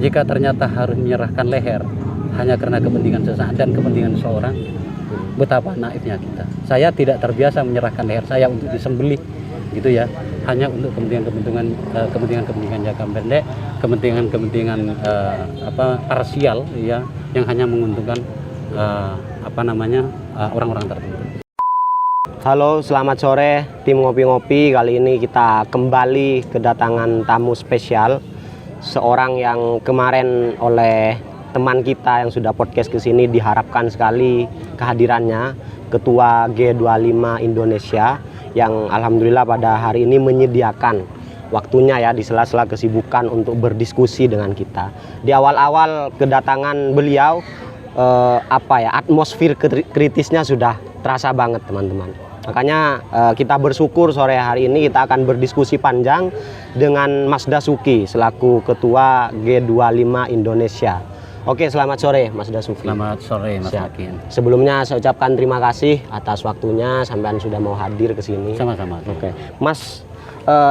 jika ternyata harus menyerahkan leher hanya karena kepentingan sesaat dan kepentingan seorang, betapa naifnya kita. Saya tidak terbiasa menyerahkan leher saya untuk disembelih gitu ya, hanya untuk kepentingan jangka pendek, kepentingan parsial ya, yang hanya menguntungkan orang-orang tertentu. Halo, selamat sore tim Ngopi-Ngopi. Kali ini kita kembali kedatangan tamu spesial, seorang yang kemarin oleh teman kita yang sudah podcast ke sini diharapkan sekali kehadirannya, Ketua G25 Indonesia, yang alhamdulillah pada hari ini menyediakan waktunya ya di sela-sela kesibukan untuk berdiskusi dengan kita. Di awal-awal kedatangan beliau, atmosfer kritisnya sudah terasa banget teman-teman. Makanya kita bersyukur sore hari ini kita akan berdiskusi panjang dengan Mas Dasuki selaku Ketua G25 Indonesia. Oke, selamat sore Mas Dasuki. Selamat sore Mas Hakim. Sebelumnya saya ucapkan terima kasih atas waktunya, sampean sudah mau hadir ke sini. Sama-sama. Oke, Mas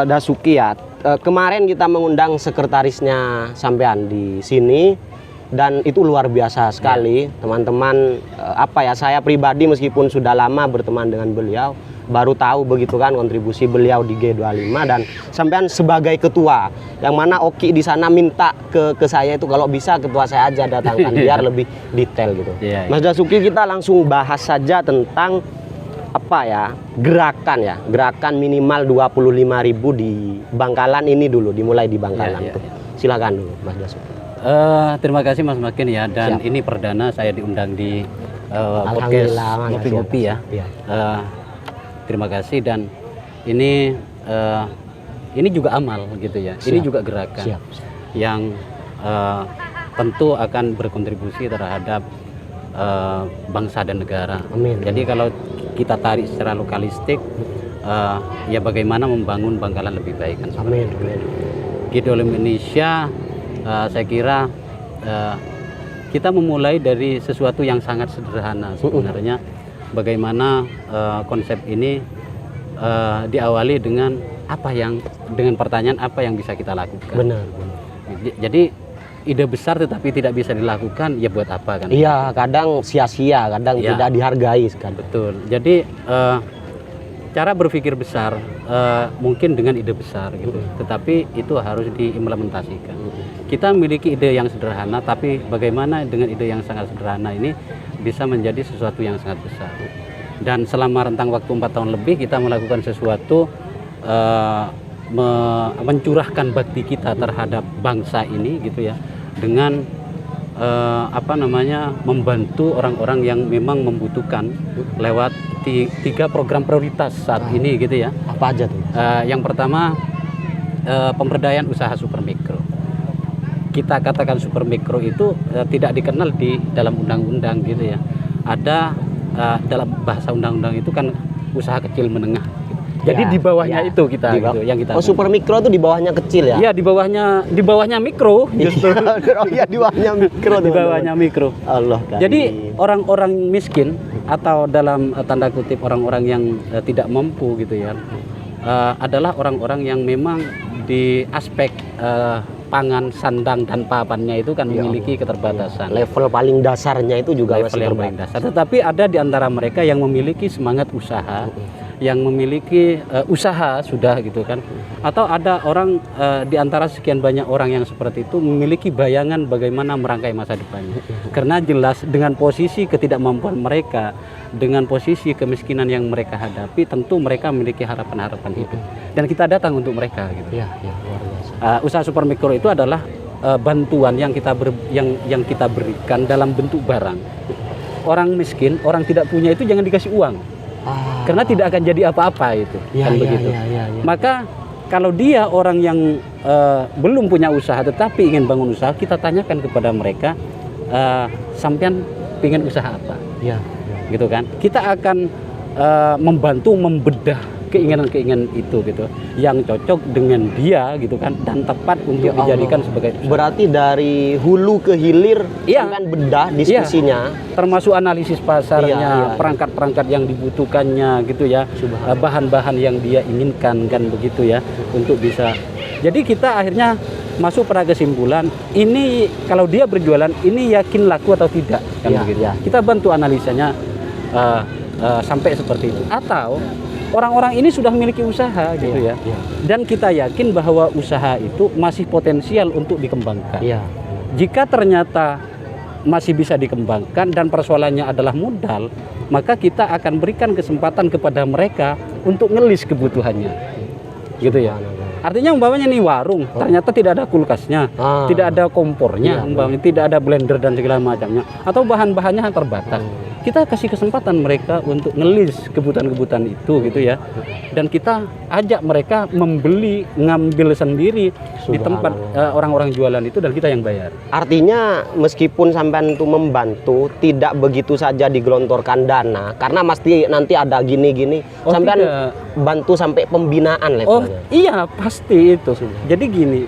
Dasuki ya, kemarin kita mengundang sekretarisnya sampean di sini dan itu luar biasa sekali teman-teman. Saya pribadi meskipun sudah lama berteman dengan beliau, baru tahu begitu kan kontribusi beliau di G25, dan sampean sebagai ketua, yang mana Oki di sana minta ke saya itu kalau bisa ketua saya aja datangkan biar lebih detail gitu. Mas Dasuki, kita langsung bahas saja tentang gerakan minimal 25.000 di Bangkalan ini dulu, dimulai di Bangkalan tuh. Silakan dulu Mas Dasuki. Terima kasih Mas Makin ya, dan ini perdana saya diundang di podcast Ngopi-Ngopi ya. Terima kasih, dan ini juga amal gitu ya. Ini juga gerakan yang tentu akan berkontribusi terhadap bangsa dan negara. Amin. Jadi kalau kita tarik secara lokalistik, ya bagaimana membangun Bangkalan lebih baik kan. Amin. G25 Indonesia, saya kira kita memulai dari sesuatu yang sangat sederhana sebenarnya. Bagaimana konsep ini diawali dengan pertanyaan apa yang bisa kita lakukan. Benar. Jadi ide besar tetapi tidak bisa dilakukan, ya buat apa kan? Iya, kadang sia-sia, kadang tidak dihargai sekali. Betul. Jadi cara berpikir besar mungkin dengan ide besar gitu, tetapi itu harus diimplementasikan. Kita memiliki ide yang sederhana, tapi bagaimana dengan ide yang sangat sederhana ini bisa menjadi sesuatu yang sangat besar. Dan selama rentang waktu 4 tahun lebih kita melakukan sesuatu, mencurahkan bakti kita terhadap bangsa ini gitu ya, dengan membantu orang-orang yang memang membutuhkan lewat 3 program prioritas saat ini gitu ya. Apa aja tuh? Yang pertama, pemberdayaan usaha super mikro. Kita katakan super mikro itu tidak dikenal di dalam undang-undang gitu ya. Ada dalam bahasa undang-undang itu kan usaha kecil menengah. Jadi di bawahnya itu kita gitu, yang kita. Super mikro itu di bawahnya kecil ya? Iya, di bawahnya mikro justru. Iya, di bawahnya mikro. Di bawahnya mikro. Allah kan. Jadi orang-orang miskin atau dalam tanda kutip orang-orang yang tidak mampu gitu ya, adalah orang-orang yang memang di aspek pangan, sandang dan papannya itu kan memiliki keterbatasan. Level paling dasarnya itu juga level yang paling dasar. Tetapi ada di antara mereka yang memiliki semangat usaha, yang memiliki usaha sudah gitu kan. Atau ada orang di antara sekian banyak orang yang seperti itu memiliki bayangan bagaimana merangkai masa depannya. Karena jelas dengan posisi ketidakmampuan mereka, dengan posisi kemiskinan yang mereka hadapi, tentu mereka memiliki harapan-harapan hidup. Dan kita datang untuk mereka gitu. Iya, luar biasa. Usaha super mikro itu adalah bantuan yang kita berikan dalam bentuk barang. Orang miskin, orang tidak punya itu jangan dikasih uang. Karena tidak akan jadi apa-apa itu. Begitu. Maka kalau dia orang yang belum punya usaha tetapi ingin bangun usaha, kita tanyakan kepada mereka, sampean ingin usaha apa? Gitu kan. Kita akan membantu membedah keinginan-keinginan itu gitu, yang cocok dengan dia gitu kan, dan tepat untuk dijadikan sebagai usaha. Berarti dari hulu ke hilir kan bedah diskusinya, termasuk analisis pasarnya, perangkat-perangkat yang dibutuhkannya gitu ya, bahan-bahan yang dia inginkan kan begitu ya, untuk bisa. Jadi kita akhirnya masuk pada kesimpulan ini kalau dia berjualan ini yakin laku atau tidak kan Iya, begitu. iya. Kita bantu analisanya sampai seperti itu. Atau orang-orang ini sudah memiliki usaha gitu Iya, ya. iya. Dan kita yakin bahwa usaha itu masih potensial untuk dikembangkan. Iya. Jika ternyata masih bisa dikembangkan dan persoalannya adalah modal, maka kita akan berikan kesempatan kepada mereka untuk ngelis kebutuhannya. Gitu ya. Artinya umpamanya nih warung, ternyata tidak ada kulkasnya, tidak ada kompornya, Iya, umpamanya tidak ada blender dan segala macamnya, atau bahan-bahannya terbatas. Kita kasih kesempatan mereka untuk ngelis kebutuhan-kebutuhan itu gitu ya. Dan kita ajak mereka membeli, ngambil sendiri di tempat orang-orang jualan itu dan kita yang bayar. Artinya meskipun sampean itu membantu, tidak begitu saja digelontorkan dana, karena pasti nanti ada gini-gini, Oh, sampean tidak. bantu sampai pembinaan Oh levelnya. iya pasti itu. Jadi gini,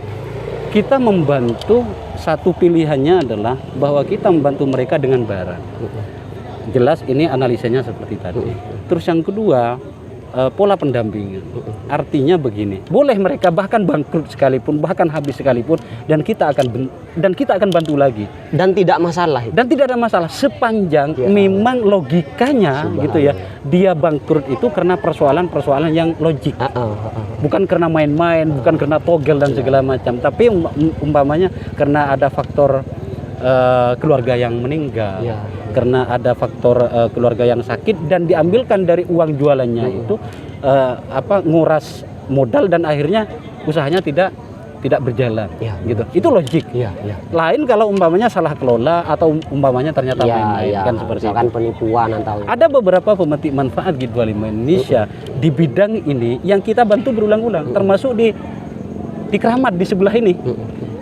kita membantu, satu pilihannya adalah bahwa kita membantu mereka dengan barang. Jelas ini analisanya seperti tadi. Terus yang kedua, pola pendampingan. Artinya begini, boleh mereka bahkan bangkrut sekalipun, bahkan habis sekalipun, dan kita akan bantu lagi. Dan tidak masalah itu. Dan tidak ada masalah sepanjang Ya. memang logikanya gitu ya. Dia bangkrut itu karena persoalan-persoalan yang logik. Bukan karena main-main, bukan karena togel dan segala macam, tapi umpamanya karena ada faktor keluarga yang meninggal, Ya. karena ada faktor keluarga yang sakit dan diambilkan dari uang jualannya itu nguras modal dan akhirnya usahanya tidak berjalan, Ya. gitu. Itu logik. Iya, iya. Lain kalau umpamanya salah kelola atau umpamanya ternyata main-main Iya, kan seperti misalkan itu. penipuan atau Ada beberapa pemetik manfaat G25 Indonesia di bidang ini yang kita bantu berulang-ulang, termasuk di Keramat di sebelah ini,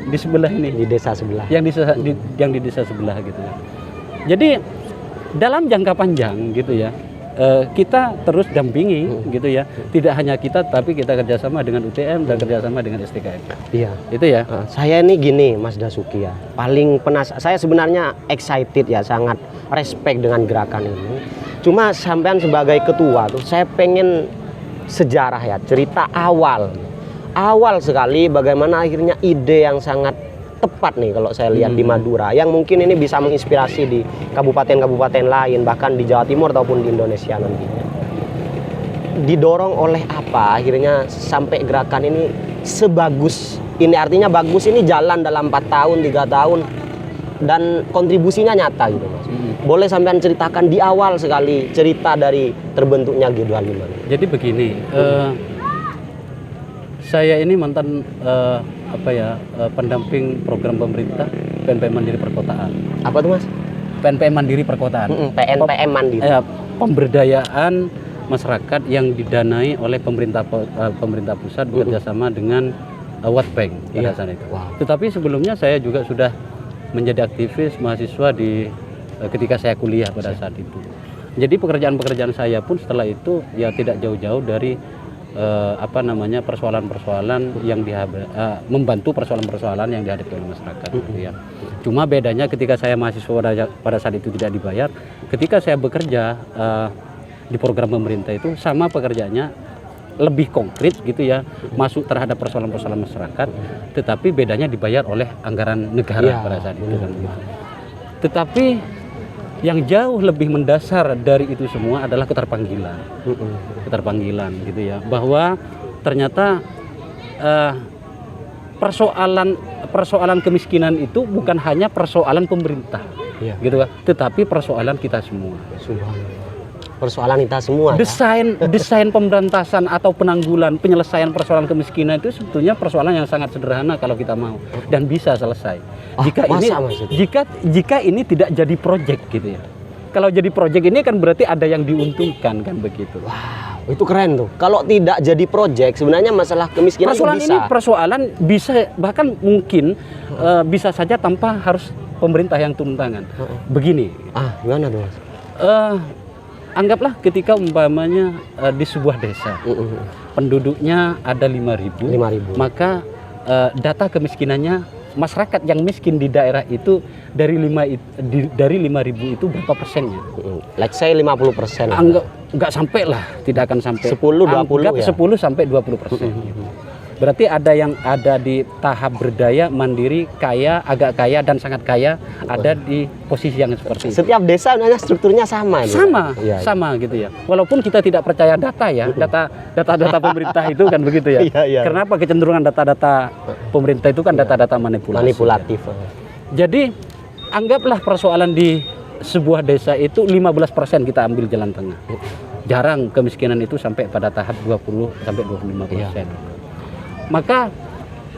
di sebelah ini, di desa sebelah. yang di desa sebelah gitu ya. Jadi dalam jangka panjang gitu ya, kita terus dampingi gitu ya. Tidak hanya kita, tapi kita kerjasama dengan UTM dan kerjasama dengan STKM. Iya. Itu ya. Saya ini gini Mas Dasuki ya, paling saya sebenarnya excited ya, sangat respect dengan gerakan ini. Cuma sampean sebagai ketua tuh saya pengen sejarah ya, cerita awal sekali bagaimana akhirnya ide yang sangat tepat nih kalau saya lihat di Madura, yang mungkin ini bisa menginspirasi di kabupaten-kabupaten lain, bahkan di Jawa Timur ataupun di Indonesia nantinya. Didorong oleh apa akhirnya sampai gerakan ini sebagus ini? Artinya bagus ini jalan dalam 4 tahun, 3 tahun, dan kontribusinya nyata gitu Mas. Boleh sampean ceritakan di awal sekali cerita dari terbentuknya G25? Jadi begini, saya ini mantan pendamping program pemerintah PNPM Mandiri Perkotaan. Apa tuh Mas? PNPM Mandiri Perkotaan. PNPM Mandiri. Pemberdayaan masyarakat yang didanai oleh pemerintah pusat bekerjasama dengan World Bank pada saat itu. Wow. Tetapi sebelumnya saya juga sudah menjadi aktivis mahasiswa ketika saya kuliah pada saat itu. Jadi pekerjaan-pekerjaan saya pun setelah itu ya tidak jauh-jauh dari persoalan-persoalan yang membantu persoalan-persoalan yang dihadapi oleh masyarakat gitu ya. Cuma bedanya ketika saya mahasiswa pada saat itu tidak dibayar, ketika saya bekerja di program pemerintah itu sama pekerjaannya lebih konkret gitu ya, masuk terhadap persoalan-persoalan masyarakat, tetapi bedanya dibayar oleh anggaran negara pada saat itu kan gitu. Tetapi yang jauh lebih mendasar dari itu semua adalah keterpanggilan gitu ya, bahwa ternyata persoalan kemiskinan itu bukan hanya persoalan pemerintah, gitu kan, tetapi persoalan kita semua. Persoalan kita semua. Desain pemberantasan atau penyelesaian persoalan kemiskinan itu sebetulnya persoalan yang sangat sederhana kalau kita mau dan bisa selesai. Jika ini tidak jadi proyek gitu ya. Kalau jadi proyek ini kan berarti ada yang diuntungkan kan begitu. Wow, itu keren tuh. Kalau tidak jadi proyek sebenarnya masalah kemiskinan persoalan bisa bahkan mungkin bisa saja tanpa harus pemerintah yang turun tangan. Begini. Gimana tuh Mas? Anggaplah ketika umpamanya di sebuah desa penduduknya ada 5.000, maka data kemiskinannya masyarakat yang miskin di daerah itu dari 5.000 itu berapa persennya? Let's say 50%. Enggak sampai lah, tidak akan sampai. 10-20 ya? 10 sampai 20%. Berarti ada yang ada di tahap berdaya, mandiri, kaya, agak kaya dan sangat kaya, ada di posisi yang seperti itu. Setiap desa sebenarnya strukturnya sama itu. Sama, Iya, iya. sama gitu ya. Walaupun kita tidak percaya data ya, data pemerintah itu kan begitu ya. Iya, iya. Kenapa kecenderungan data-data pemerintah itu kan data-data Manipulatif. Jadi anggaplah persoalan di sebuah desa itu 15% kita ambil jalan tengah. Jarang kemiskinan itu sampai pada tahap 20 sampai 25%. Maka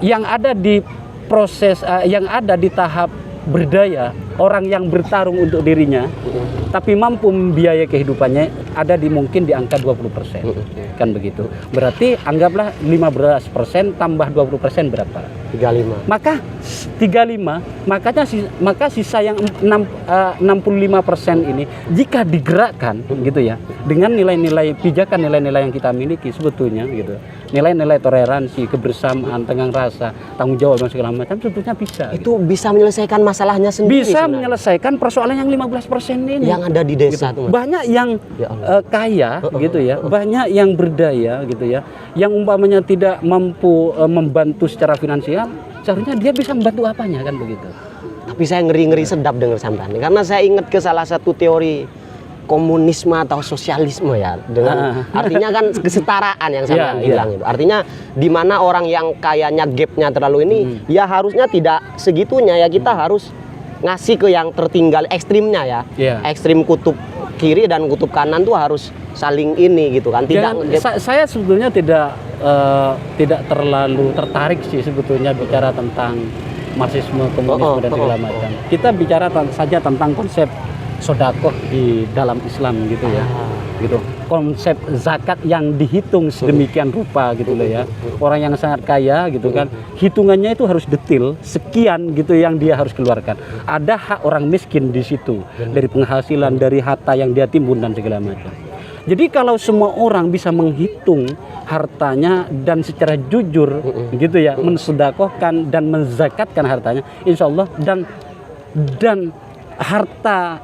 yang ada di proses yang ada di tahap berdaya, orang yang bertarung untuk dirinya tapi mampu membiayai kehidupannya ada di mungkin di angka 20%. Kan begitu. Berarti anggaplah 15% tambah 20% berapa? 35. Maka 35, maka sisa yang 65% ini jika digerakkan gitu ya dengan nilai-nilai pijakan, nilai-nilai yang kita miliki sebetulnya gitu. Nilai-nilai toleransi, kebersamaan, tenggang rasa, tanggung jawab dan segala macam sebetulnya bisa. Itu bisa menyelesaikan masalahnya sendiri. Bisa sebenarnya. menyelesaikan persoalan yang 15% ini. Yang ada di desa gitu. tuh. Banyak yang Ya Allah. kaya gitu ya, banyak yang berdaya gitu ya, yang umpamanya tidak mampu membantu secara finansial, seharusnya dia bisa membantu apanya kan begitu. Tapi saya ngeri-ngeri sedap dengar sampean karena saya ingat ke salah satu teori komunisme atau sosialisme ya, dengan artinya kan kesetaraan yang sampean bilang itu. Artinya di mana orang yang kayanya gapnya terlalu ini ya harusnya tidak segitunya ya, kita harus ngasih ke yang tertinggal ekstrimnya ya. Ekstrim kutub kiri dan kutub kanan tuh harus saling ini gitu kan. Saya sebetulnya tidak terlalu tertarik sih sebetulnya bicara tentang marxisme, komunisme dan segala macam. Kita bicara saja tentang konsep sodakoh di dalam Islam gitu ya. Gitu. Konsep zakat yang dihitung sedemikian rupa gitu loh ya. Orang yang sangat kaya gitu kan, hitungannya itu harus detail, sekian gitu yang dia harus keluarkan. Ada hak orang miskin di situ, dari penghasilan, dari harta yang dia timbun dan segala macam. Jadi kalau semua orang bisa menghitung hartanya dan secara jujur gitu ya, mensedekahkan dan menzakatkan hartanya, insya Allah dan harta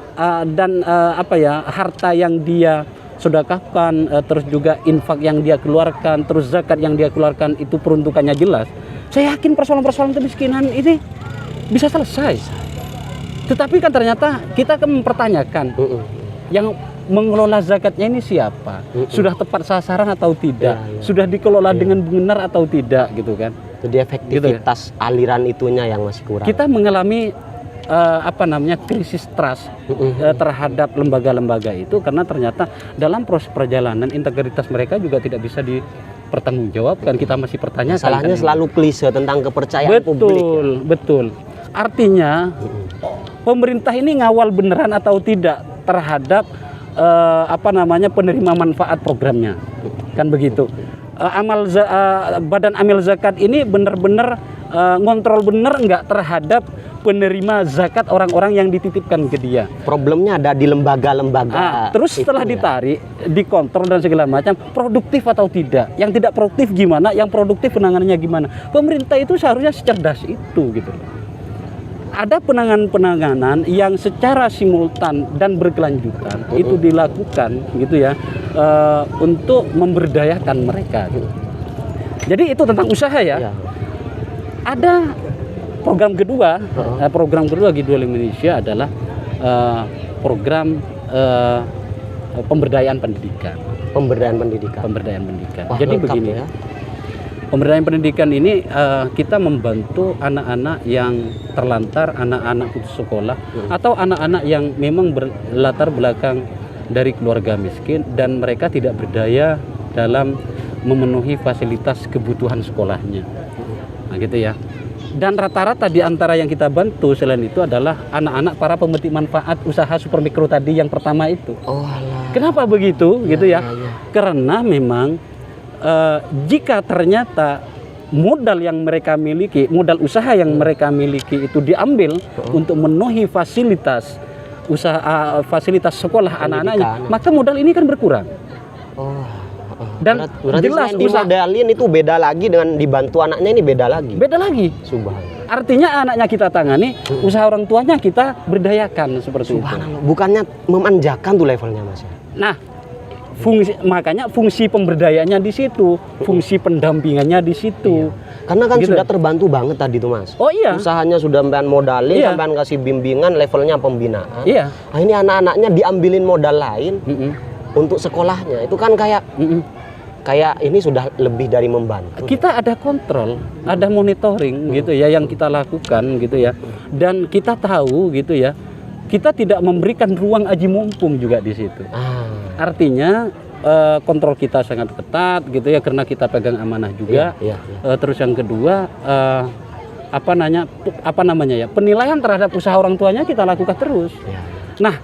harta yang dia sedekahkan, terus juga infak yang dia keluarkan, terus zakat yang dia keluarkan itu peruntukannya jelas. Saya yakin persoalan-persoalan kemiskinan ini bisa selesai. Tetapi kan ternyata kita akan mempertanyakan yang mengelola zakatnya ini siapa? Sudah tepat sasaran atau tidak? Sudah dikelola dengan benar atau tidak gitu kan? Jadi efektivitas aliran itunya yang masih kurang. Kita mengalami krisis trust terhadap lembaga-lembaga itu karena ternyata dalam proses perjalanan integritas mereka juga tidak bisa dipertanggungjawabkan. Kita masih pertanyakan. Salahnya selalu klise tentang kepercayaan publik. Betul. Artinya pemerintah ini ngawal beneran atau tidak terhadap penerima manfaat programnya, kan begitu. Badan amil zakat ini benar-benar ngontrol bener nggak terhadap penerima zakat orang-orang yang dititipkan ke dia. Problemnya ada di lembaga-lembaga. Terus setelah ditarik, dikontrol dan segala macam, produktif atau tidak? Yang tidak produktif gimana? Yang produktif penanganannya gimana? Pemerintah itu seharusnya secerdas itu gitu. Ada penanganan-penanganan yang secara simultan dan berkelanjutan itu dilakukan gitu ya, untuk memberdayakan mereka. Gitu. Jadi itu tentang usaha ya. Ada program kedua G20 Indonesia adalah program pemberdayaan pendidikan. Wah, Jadi begini ya. Pemberdayaan pendidikan ini kita membantu anak-anak yang terlantar, anak-anak putus sekolah, atau anak-anak yang memang berlatar belakang dari keluarga miskin dan mereka tidak berdaya dalam memenuhi fasilitas kebutuhan sekolahnya. Nah gitu ya. Dan rata-rata di antara yang kita bantu selain itu adalah anak-anak para pemetik manfaat usaha supermikro tadi yang pertama itu. Kenapa begitu? Gitu ya. Karena memang jika ternyata modal yang mereka miliki, modal usaha yang mereka miliki itu diambil untuk memenuhi fasilitas usaha, fasilitas sekolah anak-anaknya, maka modal ini kan berkurang. Dan berarti jelas dimodalin itu beda lagi dengan dibantu anaknya, ini beda lagi. Subhanallah. Artinya anaknya kita tangani, usaha orang tuanya kita berdayakan seperti itu. Bukannya memanjakan tuh levelnya Mas. Nah, makanya fungsi pemberdayaannya di situ, fungsi pendampingannya di situ. Karena kan Gitu. sudah terbantu banget tadi tuh Mas. Oh iya. Usahanya sudah sampean modalin, Iya. sampean kasih bimbingan, levelnya pembinaan. Iya. Nah, ini anak-anaknya diambilin modal lain untuk sekolahnya. Itu kan kayak ini sudah lebih dari membantu. Kita ada kontrol, ada monitoring gitu ya yang kita lakukan gitu ya. Dan kita tahu gitu ya, kita tidak memberikan ruang aji mumpung juga di situ. Artinya kontrol kita sangat ketat gitu ya, karena kita pegang amanah juga. Iya. Terus yang kedua apa namanya ya, penilaian terhadap usaha orang tuanya kita lakukan terus. Iya. Nah,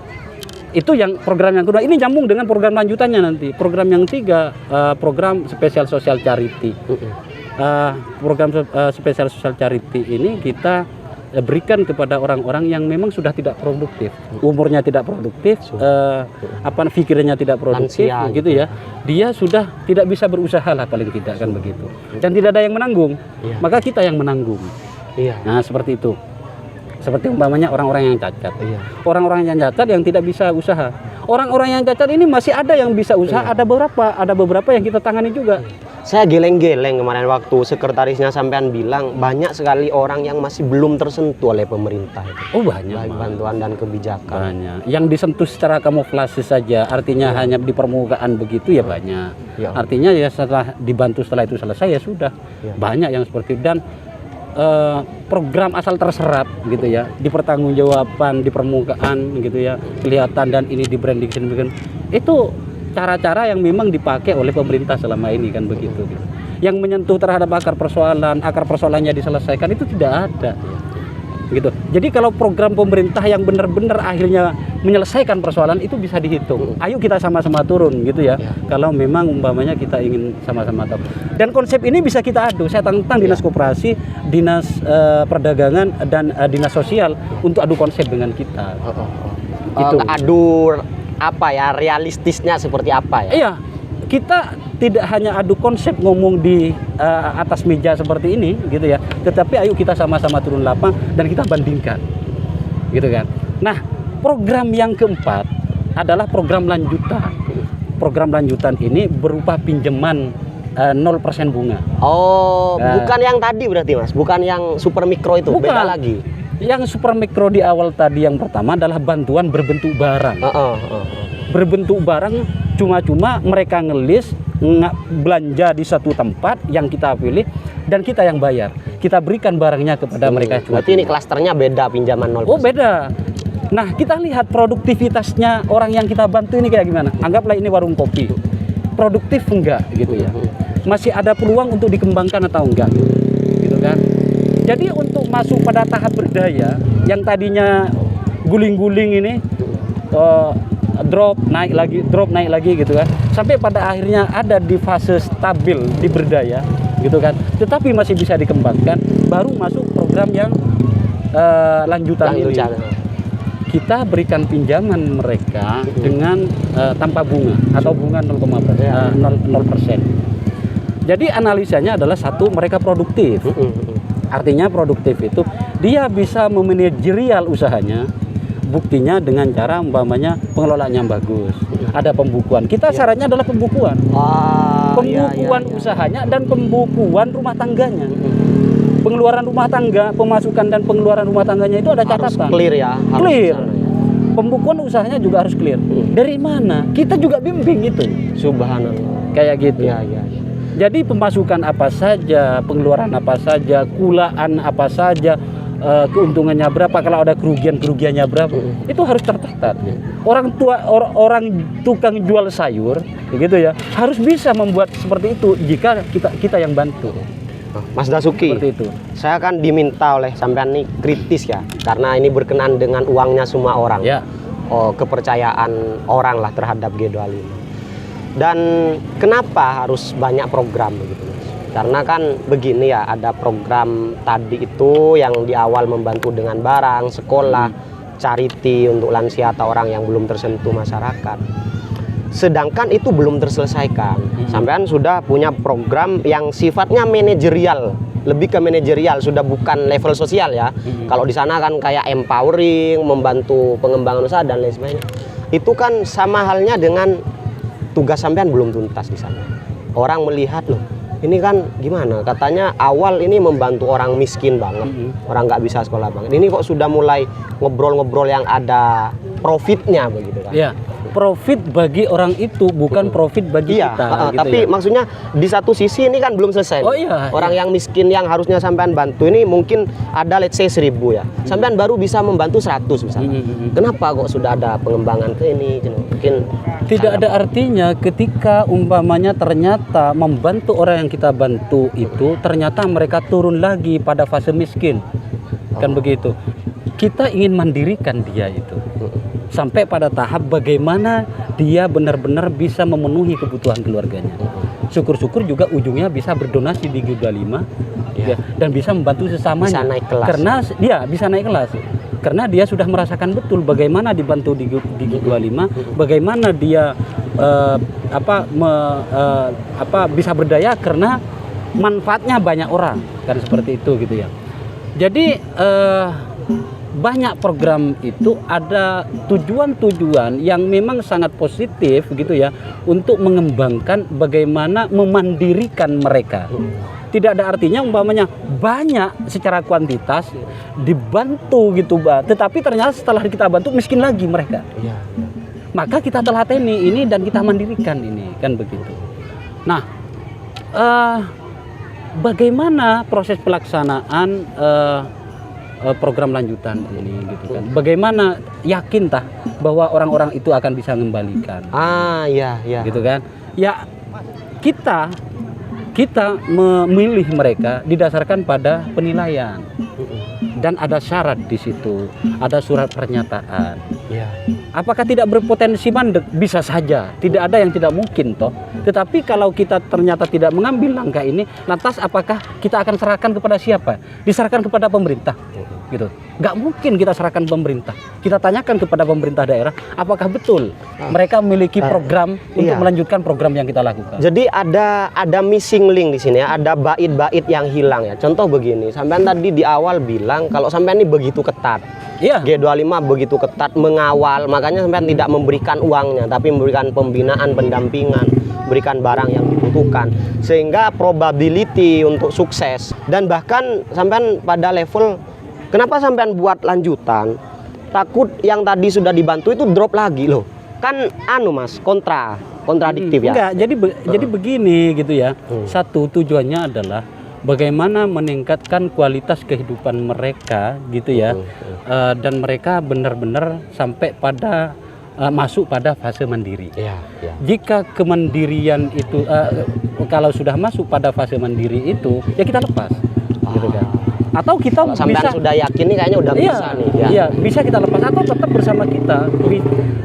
itu yang program yang kedua. Ini nyambung dengan program lanjutannya nanti. Program yang ketiga, program spesial sosial charity. Program spesial sosial charity ini kita berikan kepada orang-orang yang memang sudah tidak produktif, umurnya tidak produktif, pikirannya tidak produktif, Lansia, gitu ya. Dia sudah tidak bisa berusaha lah paling tidak kan begitu. Dan tidak ada yang menanggung, maka kita yang menanggung. Iya. Nah seperti itu. Seperti umpamanya orang-orang yang cacat, Iya. orang-orang yang cacat yang tidak bisa usaha. Orang-orang yang cacat ini masih ada yang bisa usaha, ada beberapa yang kita tangani juga. Saya geleng-geleng kemarin waktu sekretarisnya sampean bilang banyak sekali orang yang masih belum tersentuh oleh pemerintah itu. Oh banyak, Baik Mas. bantuan dan kebijakan. Banyak. Yang disentuh secara kamuflase saja, artinya hanya di permukaan begitu ya banyak. Ya. Artinya ya setelah dibantu setelah itu selesai ya sudah. Ya. Banyak yang seperti itu. Dan program asal terserap gitu ya, di pertanggungjawaban di permukaan gitu ya, kelihatan dan ini di branding itu cara-cara yang memang dipakai oleh pemerintah selama ini kan begitu gitu. Yang menyentuh terhadap akar persoalannya diselesaikan itu tidak ada gitu. Jadi kalau program pemerintah yang benar-benar akhirnya menyelesaikan persoalan itu bisa dihitung. Ayo kita sama-sama turun gitu ya. Kalau memang umpamanya kita ingin sama-sama tahu. Dan konsep ini bisa kita adu. Saya tantang dinas koperasi, dinas perdagangan dan dinas sosial untuk adu konsep dengan kita. Gitu. Adu apa ya, realistisnya seperti apa ya? Iya, kita tidak hanya adu konsep ngomong di atas meja seperti ini gitu ya, tetapi ayo kita sama-sama turun lapang dan kita bandingkan gitu kan. Nah, program yang keempat adalah program lanjutan. Program lanjutan ini berupa pinjaman 0% bunga. Oh, bukan yang tadi berarti Mas, bukan yang super mikro itu, Bukan. beda lagi. Yang super mikro di awal tadi yang pertama adalah bantuan berbentuk barang. Berbentuk barang cuma-cuma mereka ngelis belanja di satu tempat yang kita pilih dan kita yang bayar. Kita berikan barangnya kepada mereka. Berarti ini klasternya beda, pinjaman 0%. Oh beda. Nah kita lihat produktivitasnya orang yang kita bantu ini kayak gimana. Anggaplah ini warung kopi. Produktif enggak gitu ya. Masih ada peluang untuk dikembangkan atau enggak gitu kan. Jadi untuk masuk pada tahap berdaya yang tadinya guling-guling ini drop naik lagi gitu kan, sampai pada akhirnya ada di fase stabil di berdaya gitu kan, tetapi masih bisa dikembangkan, baru masuk program yang lanjutan ini. Kita berikan pinjaman mereka dengan tanpa bunga atau bunga 0%. Jadi analisanya adalah satu, mereka produktif. Artinya produktif itu dia bisa memanajerial usahanya. Buktinya dengan cara umpamanya pengelolaannya bagus. Ada pembukuan. Kita syaratnya adalah pembukuan. Pembukuan usahanya dan pembukuan rumah tangganya. Pengeluaran rumah tangga, pemasukan dan pengeluaran rumah tangganya itu ada catatan. Harus clear ya. Clear. Pembukuan usahanya juga harus clear. Dari mana? Kita juga bimbing itu. Subhanallah. Kayak gitu. Ya. Jadi pemasukan apa saja, pengeluaran apa saja, kulaan apa saja, keuntungannya berapa, kalau ada kerugiannya berapa, itu harus tercatat. Orang tukang jual sayur, gitu ya, harus bisa membuat seperti itu jika kita yang bantu. Mas Dasuki, Seperti itu. saya kan diminta oleh sampean nih kritis ya, karena ini berkenaan dengan uangnya semua orang. Ya. Kepercayaan orang lah terhadap G25. Dan kenapa harus banyak program begitu Mas? Karena kan begini ya, ada program tadi itu yang di awal membantu dengan barang, sekolah, charity untuk lansia atau orang yang belum tersentuh masyarakat. Sedangkan itu belum terselesaikan. Sampean sudah punya program yang sifatnya manajerial, lebih ke manajerial, sudah bukan level sosial ya. Kalau di sana kan kayak empowering, membantu pengembangan usaha dan lain sebagainya. Itu kan sama halnya dengan tugas sampean belum tuntas di sana. Orang melihat loh, ini kan gimana? Katanya awal ini membantu orang miskin banget, orang nggak bisa sekolah banget. Ini kok sudah mulai ngobrol-ngobrol yang ada profitnya begitu kan? Ya, profit bagi orang itu bukan profit bagi Iya, kita. Gitu tapi ya. maksudnya di satu sisi ini kan belum selesai. Oh iya, Orang yang miskin yang harusnya sampean bantu ini mungkin ada let's say 1.000 ya. Sampean baru bisa membantu 100 misalnya. Kenapa kok sudah ada pengembangan ke ini? Mungkin Tidak ada artinya ketika umpamanya ternyata membantu orang yang kita bantu itu ternyata mereka turun lagi pada fase miskin. Kan begitu. Kita ingin mandirikan dia itu. Sampai pada tahap bagaimana dia benar-benar bisa memenuhi kebutuhan keluarganya. Syukur-syukur juga ujungnya bisa berdonasi di G25 ya, dan bisa membantu sesamanya. Bisa naik kelas. Karena dia bisa naik kelas. Karena dia sudah merasakan betul bagaimana dibantu di G25, bagaimana dia bisa berdaya karena manfaatnya banyak orang, kan seperti itu gitu ya. Jadi banyak program itu ada tujuan-tujuan yang memang sangat positif gitu ya untuk mengembangkan bagaimana memandirikan mereka. Tidak ada artinya umpamanya banyak secara kuantitas dibantu gitu, tetapi ternyata setelah kita bantu miskin lagi mereka. Iya. Maka kita telateni ini dan kita mandirikan ini, kan begitu. Nah, bagaimana proses pelaksanaan program lanjutan ini gitu kan? Bagaimana yakin tah bahwa orang-orang itu akan bisa mengembalikan? Iya, iya. Gitu kan? Ya kita memilih mereka didasarkan pada penilaian dan ada syarat di situ, ada surat pernyataan. Iya. Apakah tidak berpotensi mandek? Bisa saja, tidak ada yang tidak mungkin toh. Tetapi kalau kita ternyata tidak mengambil langkah ini, lantas apakah kita akan serahkan kepada siapa? Diserahkan kepada pemerintah, gitu. Nggak mungkin kita serahkan pemerintah. Kita tanyakan kepada pemerintah daerah, apakah betul mereka memiliki program untuk iya. melanjutkan program yang kita lakukan. Jadi ada missing link di sini ya, ada bait-bait yang hilang ya. Contoh begini, sampean tadi di awal bilang kalau sampean ini begitu ketat. Iya. G25 begitu ketat mengawal, makanya sampean tidak memberikan uangnya, tapi memberikan pembinaan, pendampingan, berikan barang yang dibutuhkan, sehingga probability untuk sukses. Dan bahkan sampean pada level, kenapa sampean buat lanjutan? Takut yang tadi sudah dibantu itu drop lagi loh. Kan Mas, kontradiktif ya. Enggak, jadi begini gitu ya. Satu, tujuannya adalah bagaimana meningkatkan kualitas kehidupan mereka gitu ya. Dan mereka benar-benar sampai pada masuk pada fase mandiri. Iya, iya. Jika kemandirian itu kalau sudah masuk pada fase mandiri itu ya kita lepas gitu kan. Atau kita Kalau sampean bisa sudah yakin nih kayaknya udah bisa nih ya. Iya, bisa kita lepas atau tetap bersama kita.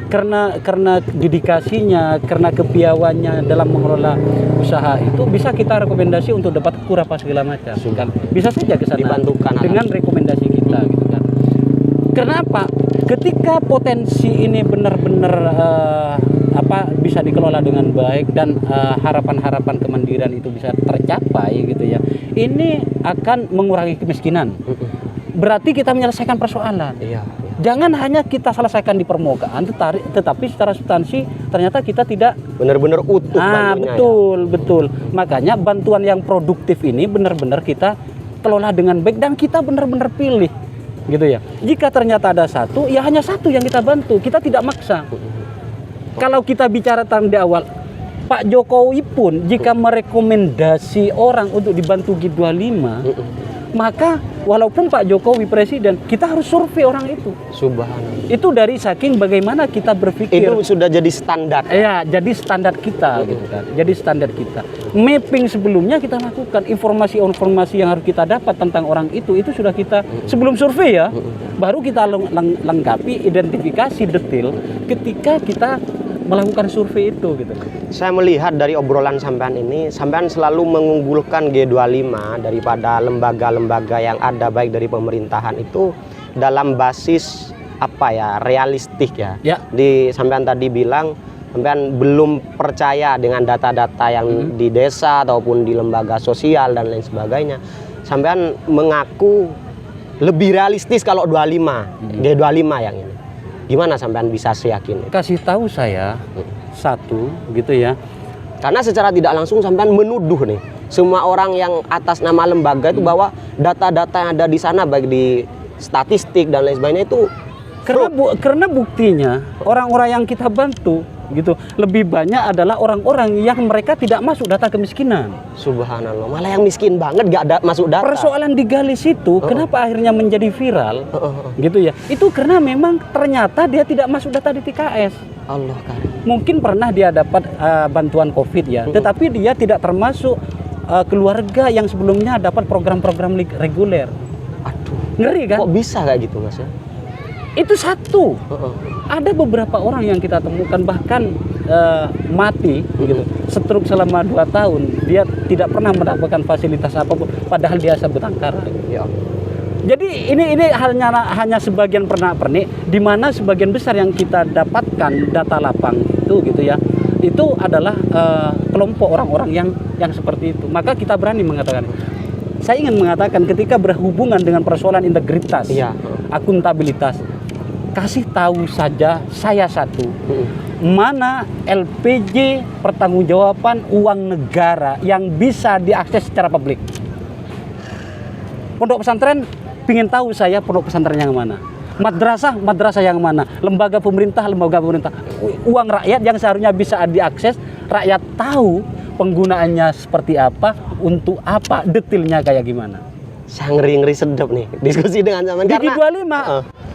Karena dedikasinya, karena kepiawannya dalam mengelola usaha itu bisa kita rekomendasi untuk dapat kur apa segala macam kan. Bisa saja ke sana Dibantukan dengan rekomendasi kita gitu kan. Karena apa? Ketika potensi ini benar-benar bisa dikelola dengan baik dan harapan-harapan kemandirian itu bisa tercapai gitu ya. Ini akan mengurangi kemiskinan. Berarti kita menyelesaikan persoalan. Iya. Jangan hanya kita selesaikan di permukaan, tetapi secara substansi ternyata kita tidak Benar-benar utuh bantunya, betul. Makanya bantuan yang produktif ini benar-benar kita kelola dengan baik dan kita benar-benar pilih gitu ya. Jika ternyata ada satu, ya hanya satu yang kita bantu. Kita tidak maksa. Kalau kita bicara tentang di awal, Pak Jokowi pun jika merekomendasi orang untuk dibantu G25, maka walaupun Pak Jokowi presiden, kita harus survei orang itu. Subhanallah. Itu dari saking bagaimana kita berpikir. Itu sudah jadi standar. Ya, jadi standar kita gitu kan. Jadi standar kita. Mapping sebelumnya kita lakukan, informasi-informasi yang harus kita dapat tentang orang itu sudah kita sebelum survei ya. Baru kita lengkapi identifikasi detail ketika kita melakukan survei itu gitu. Saya melihat dari obrolan sampean ini, sampean selalu mengunggulkan G25 daripada lembaga-lembaga yang ada baik dari pemerintahan itu dalam basis realistik ya. Di sampean tadi bilang sampean belum percaya dengan data-data yang di desa ataupun di lembaga sosial dan lain sebagainya. Sampean mengaku lebih realistis kalau 25, G25 yang ini. Gimana sampean bisa yakin? Kasih tahu saya satu gitu ya. Karena secara tidak langsung sampean menuduh nih semua orang yang atas nama lembaga itu bahwa data-data yang ada di sana baik di statistik dan lain sebagainya itu karena buktinya orang-orang yang kita bantu gitu lebih banyak adalah orang-orang yang mereka tidak masuk data kemiskinan. Subhanallah, malah yang miskin banget gak ada masuk data. Persoalan digali situ, kenapa akhirnya menjadi viral, gitu ya? Itu karena memang ternyata dia tidak masuk data di TKS. Allah karim. Mungkin pernah dia dapat bantuan COVID ya, tetapi dia tidak termasuk keluarga yang sebelumnya dapat program-program reguler. Aduh, ngeri kan? Kok bisa kayak gitu mas ya? Itu satu. Ada beberapa orang yang kita temukan bahkan mati, gitu, stroke selama 2 tahun, dia tidak pernah mendapatkan fasilitas apapun, padahal dia sebetangkara. Ya. Jadi ini hanya sebagian pernak-pernik, di mana sebagian besar yang kita dapatkan data lapang itu, gitu ya, itu adalah kelompok orang-orang yang seperti itu. Maka kita berani mengatakan. Saya ingin mengatakan ketika berhubungan dengan persoalan integritas, akuntabilitas, kasih tahu saja saya satu, mana LPJ pertanggungjawaban uang negara yang bisa diakses secara publik. Pondok pesantren pingin tahu saya pondok pesantren yang mana, madrasah yang mana, lembaga pemerintah, uang rakyat yang seharusnya bisa diakses, rakyat tahu penggunaannya seperti apa, untuk apa, detailnya kayak gimana. Saya ngeri sedap nih diskusi dengan zaman di G25.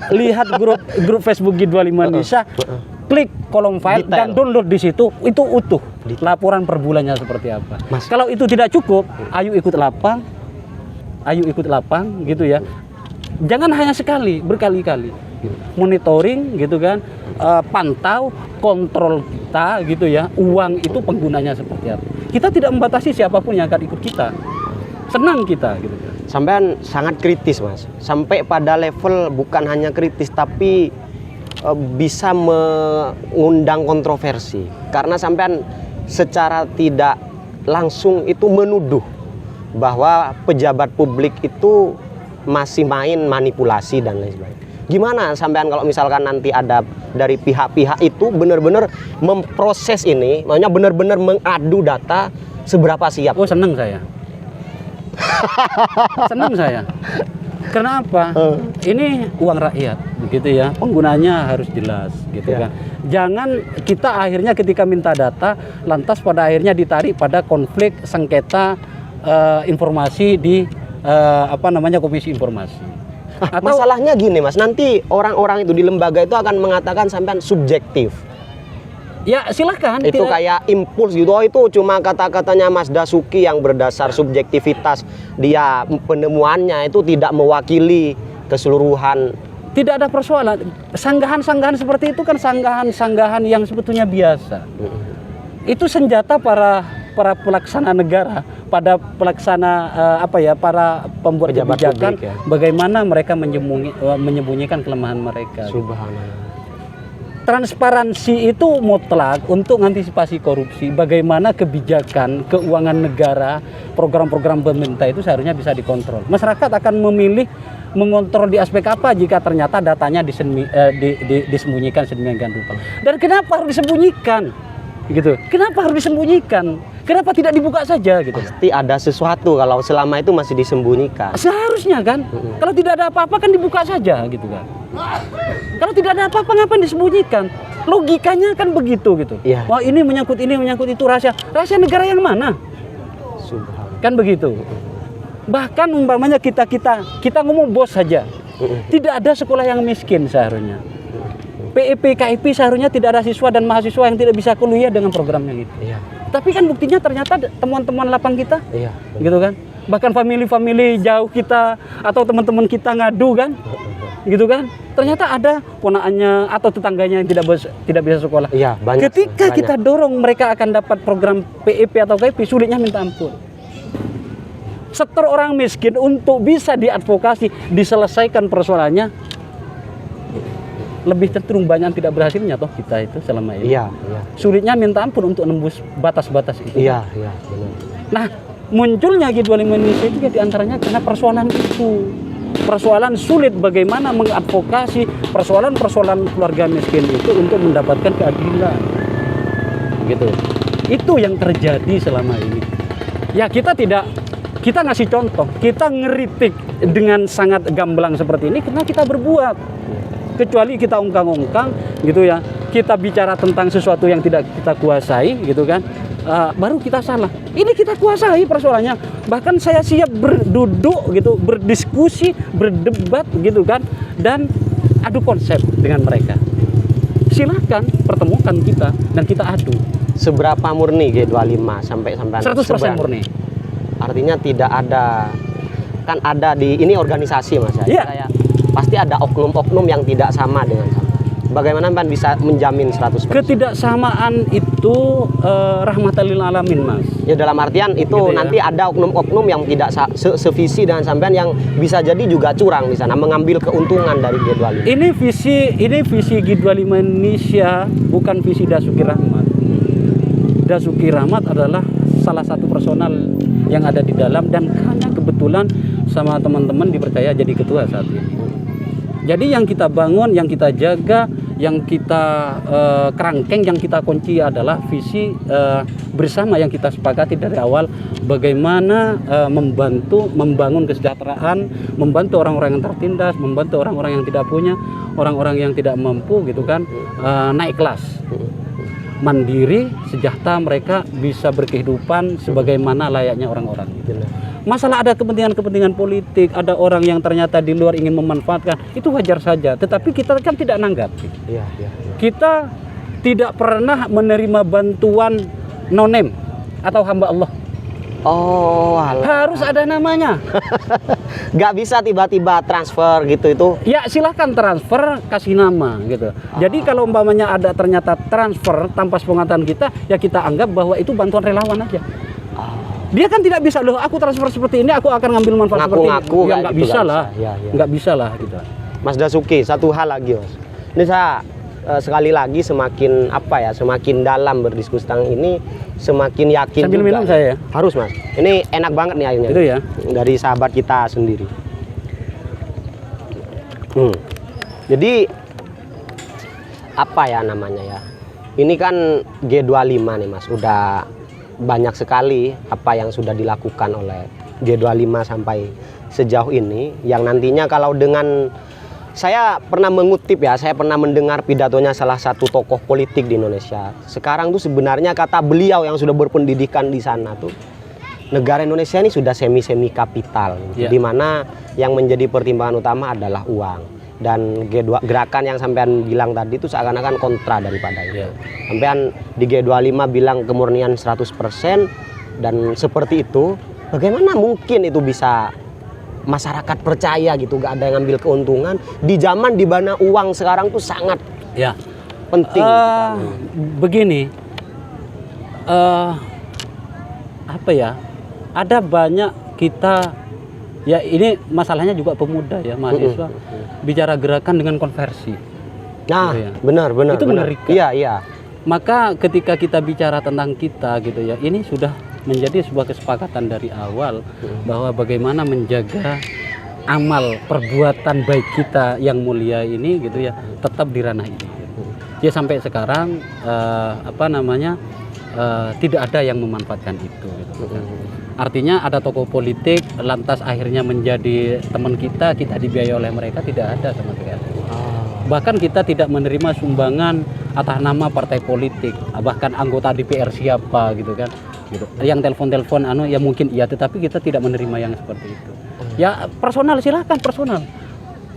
Lihat grup Facebook G25 Indonesia, klik kolom file dan download di situ, itu utuh laporan per bulannya seperti apa. Kalau itu tidak cukup, ayo ikut lapang gitu ya. Jangan hanya sekali, berkali-kali. Monitoring gitu kan, pantau, kontrol kita gitu ya, uang itu penggunanya seperti apa. Kita tidak membatasi siapapun yang akan ikut kita. Senang kita gitu. Sampean sangat kritis mas, sampai pada level bukan hanya kritis tapi bisa mengundang kontroversi. Karena sampean secara tidak langsung itu menuduh bahwa pejabat publik itu masih main manipulasi dan lain sebagainya. Gimana sampean kalau misalkan nanti ada dari pihak-pihak itu benar-benar memproses ini, maksudnya benar-benar mengadu data, seberapa siap? Oh, senang saya. Senang saya. Kenapa? Ini uang rakyat, gitu ya. Penggunanya harus jelas, gitu kan. Jangan kita akhirnya ketika minta data, lantas pada akhirnya ditarik pada konflik sengketa informasi di komisi informasi. Atau, masalahnya gini mas, nanti orang-orang itu di lembaga itu akan mengatakan sampean subjektif. Ya silahkan. Itu kayak impuls gitu. Oh itu cuma kata-katanya Mas Dasuki yang berdasar subjektivitas. Dia penemuannya itu tidak mewakili keseluruhan. Tidak ada persoalan. Sanggahan-sanggahan seperti itu kan sanggahan-sanggahan yang sebetulnya biasa. Itu senjata para pelaksana negara, pada pelaksana para pembuat kebijakan, ya. Bagaimana mereka menyembunyikan kelemahan mereka. Subhanallah. Transparansi itu mutlak untuk mengantisipasi korupsi. Bagaimana kebijakan keuangan negara, program-program pemerintah itu seharusnya bisa dikontrol. Masyarakat akan memilih mengontrol di aspek apa jika ternyata datanya disembunyikan sedemikian rupa. Dan kenapa harus disembunyikan? Gitu. Kenapa harus disembunyikan? Kenapa tidak dibuka saja gitu? Pasti ada sesuatu kalau selama itu masih disembunyikan. Seharusnya kan. Kalau tidak ada apa-apa kan dibuka saja gitu kan. Kalau tidak ada apa-apa ngapain disembunyikan? Logikanya kan begitu gitu. Ya. Wah, ini menyangkut itu rahasia. Rahasia negara yang mana? Kan begitu. Bahkan umpamanya kita ngomong bos saja. Tidak ada sekolah yang miskin seharusnya. PEP, KIP seharusnya tidak ada siswa dan mahasiswa yang tidak bisa kuliah dengan program yang itu. Iya. Tapi kan buktinya ternyata temuan-temuan lapang kita, iya, gitu kan. Bahkan family jauh kita atau teman-teman kita ngadu kan, gitu kan. Ternyata ada ponakannya atau tetangganya yang tidak bisa sekolah. Iya, banyak. Ketika kita dorong mereka akan dapat program PEP atau KIP, sulitnya minta ampun. Setor orang miskin untuk bisa diadvokasi, diselesaikan persoalannya, lebih cenderung banyak tidak berhasilnya toh kita itu selama ini. Iya, iya. Sulitnya minta ampun untuk nembus batas-batas itu. Iya, iya, benar. Nah, munculnya G25 Indonesia itu diantaranya karena persoalan itu. Persoalan sulit bagaimana mengadvokasi persoalan keluarga miskin itu untuk mendapatkan keadilan. gitu. Itu yang terjadi selama ini. Ya kita ngasih contoh, kita ngeritik dengan sangat gamblang seperti ini karena kita berbuat. Kecuali kita ungkang-ungkang gitu ya, kita bicara tentang sesuatu yang tidak kita kuasai gitu kan, baru kita salah. Ini kita kuasai persoalannya. Bahkan saya siap berduduk gitu, berdiskusi, berdebat gitu kan, dan adu konsep dengan mereka. Silahkan pertemukan kita dan kita adu. Seberapa murni G25 sampai 100% murni. Artinya tidak ada, kan ada di ini organisasi Mas ya. Iya. Kayak pasti ada oknum-oknum yang tidak sama dengan Sampean. Bagaimana Pan bisa menjamin 100%? Ketidaksamaan itu rahmatan lil alamin, Mas. Ya dalam artian itu Gitu ya. nanti ada oknum-oknum yang tidak sevisi dengan Sampean yang bisa jadi juga curang di sana, mengambil keuntungan dari G25. Ini visi G25 Indonesia, bukan visi Dasuki Rahmat. Dasuki Rahmat adalah salah satu personal yang ada di dalam dan hanya kebetulan sama teman-teman dipercaya jadi ketua saat ini. Jadi yang kita bangun, yang kita jaga, yang kita kerangkeng, yang kita kunci adalah visi bersama yang kita sepakati dari awal, bagaimana membangun kesejahteraan, membantu orang-orang yang tertindas, membantu orang-orang yang tidak punya, orang-orang yang tidak mampu gitu kan, naik kelas, mandiri, sejahtera, mereka bisa berkehidupan sebagaimana layaknya orang-orang. Masalah ada kepentingan-kepentingan politik, ada orang yang ternyata di luar ingin memanfaatkan, itu wajar saja. Tetapi kita kan tidak nanggapi. Iya. Kita tidak pernah menerima bantuan no-name atau hamba Allah. Oh, alah. Harus ada namanya. Nggak bisa tiba-tiba transfer gitu itu. Ya silahkan transfer, kasih nama gitu. Jadi kalau umpamanya ada ternyata transfer tanpa sepengetahuan kita, ya kita anggap bahwa itu bantuan relawan aja. Dia kan tidak bisa, loh aku transfer seperti ini, aku akan ngambil manfaat seperti ini. Ya nggak gitu, bisa lah, Ya. nggak bisa lah gitu. Mas Dasuki, satu hal lagi Mas. Ini saya sekali lagi semakin semakin dalam berdiskusi tentang ini, semakin yakin. Sambil juga, minum saya ya. Harus Mas. Ini enak banget nih akhirnya. Itu ya. Dari sahabat kita sendiri. Jadi apa ya namanya ya? Ini kan G25 nih Mas, udah banyak sekali apa yang sudah dilakukan oleh G25 sampai sejauh ini, yang nantinya kalau dengan saya pernah mengutip ya, saya pernah mendengar pidatonya salah satu tokoh politik di Indonesia. Sekarang tuh sebenarnya kata beliau yang sudah berpendidikan di sana tuh, negara Indonesia ini sudah semi kapital, di mana yang menjadi pertimbangan utama adalah uang. Dan gerakan yang sampean bilang tadi itu seakan-akan kontra daripada itu. Sampean di G25 bilang kemurnian 100% dan seperti itu, bagaimana mungkin itu bisa masyarakat percaya gitu, gak ada yang ngambil keuntungan di zaman di mana uang sekarang tuh sangat penting. Begini, ada banyak kita. Ya ini masalahnya juga pemuda ya, mahasiswa bicara gerakan dengan konversi. Nah, gitu ya. benar. Itu mengerikan. Iya. Maka ketika kita bicara tentang kita gitu ya, ini sudah menjadi sebuah kesepakatan dari awal bahwa bagaimana menjaga amal perbuatan baik kita yang mulia ini gitu ya, tetap di ranah ini. Ya sampai sekarang tidak ada yang memanfaatkan itu gitu. Artinya ada tokoh politik lantas akhirnya menjadi teman kita dibiayai oleh mereka, tidak ada sama sekali. Bahkan kita tidak menerima sumbangan atas nama partai politik, bahkan anggota DPR siapa gitu kan. Gitu. Yang telepon ya mungkin iya, tetapi kita tidak menerima yang seperti itu. Ya personal, silakan personal.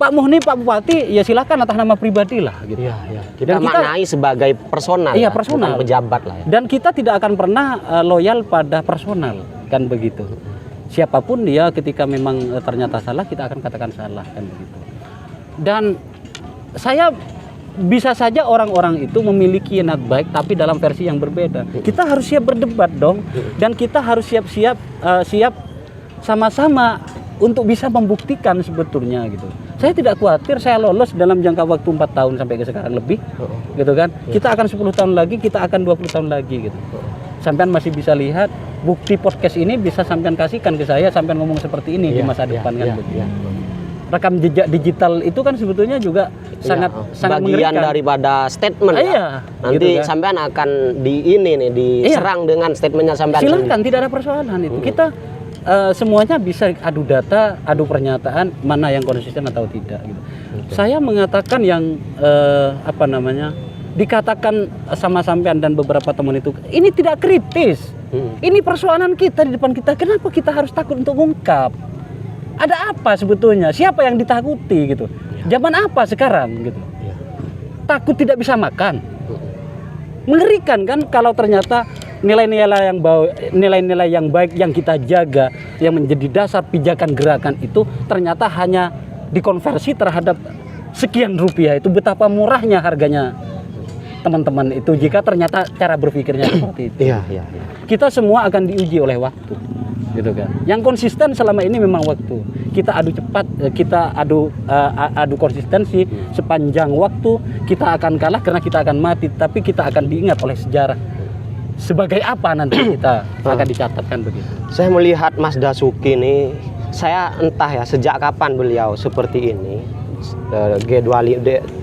Pak Muhni, Pak Bupati, ya silakan atas nama pribadi lah gitu. Iya. Kita maknai sebagai personal. Iya, personal. Bukan pejabat lah ya. Dan kita tidak akan pernah loyal pada personal, kan begitu. Siapapun dia, ketika memang ternyata salah, kita akan katakan salah, kan begitu. Dan saya bisa saja orang-orang itu memiliki niat baik tapi dalam versi yang berbeda. Kita harus siap berdebat dong, dan kita harus siap sama-sama untuk bisa membuktikan sebetulnya gitu. Saya tidak khawatir saya lolos dalam jangka waktu 4 tahun sampai ke sekarang lebih, gitu kan. Kita akan 10 tahun lagi, kita akan 20 tahun lagi gitu. Sampean masih bisa lihat bukti podcast ini, bisa sampean kasihkan ke saya, sampean ngomong seperti ini di masa depan kan begitu. Rekam jejak digital itu kan sebetulnya juga sangat bagian mengerikan. daripada statement ya. Iya, Nanti gitu kan. sampean akan diserang dengan statementnya sampean Silakan, sendiri. tidak ada persoalan itu. Kita semuanya bisa adu data, adu pernyataan mana yang konsisten atau tidak gitu. Saya mengatakan yang dikatakan sama sampean dan beberapa teman itu, ini tidak kritis. Ini persoalan kita di depan kita. Kenapa kita harus takut untuk mengungkap? Ada apa sebetulnya? Siapa yang ditakuti gitu? Zaman apa sekarang gitu? Takut tidak bisa makan. Mengerikan kan kalau ternyata nilai-nilai yang baik yang kita jaga, yang menjadi dasar pijakan gerakan itu ternyata hanya dikonversi terhadap sekian rupiah. Itu betapa murahnya harganya teman-teman itu jika ternyata cara berpikirnya seperti itu. Iya. Kita semua akan diuji oleh waktu, gitu kan. Yang konsisten selama ini memang waktu. Kita adu cepat, kita adu konsistensi sepanjang waktu. Kita akan kalah karena kita akan mati, tapi kita akan diingat oleh sejarah. Sebagai apa nanti kita akan dicatatkan begitu. Saya melihat Mas Dasuki ini, saya entah ya sejak kapan beliau seperti ini,